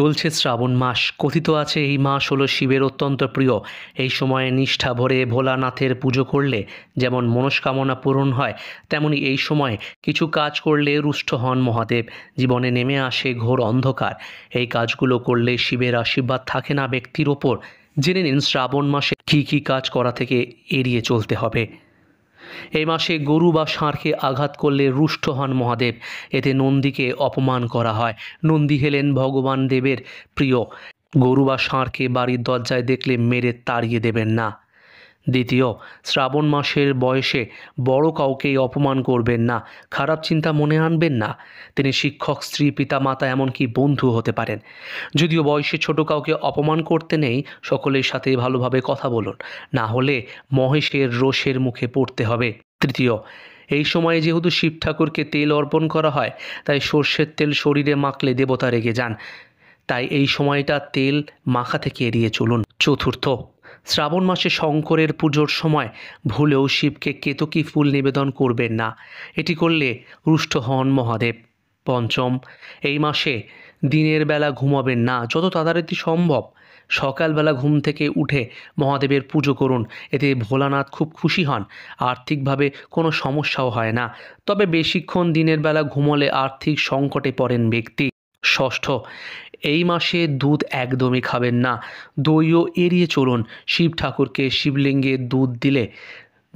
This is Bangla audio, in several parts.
চলছে শ্রাবণ মাস। কথিত আছে এই মাস হলো শিবের অত্যন্ত প্রিয়। এই সময়ে নিষ্ঠা ভরে ভোলানাথের পুজো করলে যেমন মনস্কামনা পূরণ হয়, তেমনি এই সময়ে কিছু কাজ করলে রুষ্ট হন মহাদেব। জীবনে নেমে আসে ঘোর অন্ধকার। এই কাজগুলো করলে শিবের আশীর্বাদ থাকে না ব্যক্তির ওপর। জেনে নিন শ্রাবণ মাসে কী কাজ করা থেকে এড়িয়ে চলতে হবে। এই মাসে গরু বা ষাঁড়কে আঘাত করলে রুষ্ট হন মহাদেব। এতে নন্দীকে অপমান করা হয়। নন্দী হলেন ভগবান দেবের প্রিয়। গরু বা ষাঁড়কে বাড়ির দরজায় দেখলে মেরে তাড়িয়ে দেবেন না। দ্বিতীয়, শ্রাবণ মাসের বয়সে বড় কাউকেই অপমান করবেন না। খারাপ চিন্তা মনে আনবেন না। তিনি শিক্ষক, স্ত্রী, পিতা, মাতা, এমনকি বন্ধু হতে পারেন। যদিও বয়সে ছোট কাউকে অপমান করতে নেই, সকলের সাথে ভালোভাবে কথা বলুন, না হলে মহেশের রোষের মুখে পড়তে হবে। তৃতীয়, এই সময়ে যেহেতু শিব ঠাকুরকে তেল অর্পণ করা হয়, তাই সর্ষের তেল শরীরে মাখলে দেবতা রেগে যান। তাই এই সময়টা তেল মাখা থেকে এড়িয়ে চলুন। চতুর্থ, শ্রাবণ মাসে শঙ্করের পুজোর সময় ভুলেও শিবকে কেতকী ফুল নিবেদন করবেন না। এটি করলে রুষ্ট হন মহাদেব। পঞ্চম, এই মাসে দিনের বেলা ঘুমাবেন না। যত তাড়াতাড়ি সম্ভব সকালবেলা ঘুম থেকে উঠে মহাদেবের পুজো করুন। এতে ভোলানাথ খুব খুশি হন। আর্থিকভাবে কোনো সমস্যাও হয় না। তবে বেশিক্ষণ দিনের বেলা ঘুমোলে আর্থিক সংকটে পড়েন ব্যক্তি। ষষ্ঠ, এই মাসে দুধ একদমই খাবেন না। দইও এড়িয়ে চলুন। শিব ঠাকুরকে শিবলিঙ্গে দুধ দিলে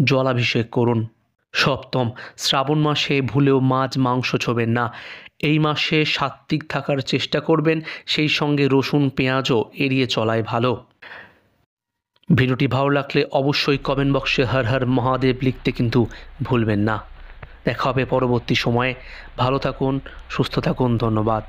জলাভিষেক করুন। সপ্তম, শ্রাবণ মাসে ভুলেও মাছ মাংস ছোবেন না। এই মাসে সাত্ত্বিক থাকার চেষ্টা করবেন। সেই সঙ্গে রসুন পেঁয়াজও এড়িয়ে চলাই ভালো। ভিডিওটি ভালো লাগলে অবশ্যই কমেন্ট বক্সে হর হর মহাদেব লিখতে কিন্তু ভুলবেন না। দেখা হবে পরবর্তী সময়ে। ভালো থাকুন, সুস্থ থাকুন। ধন্যবাদ।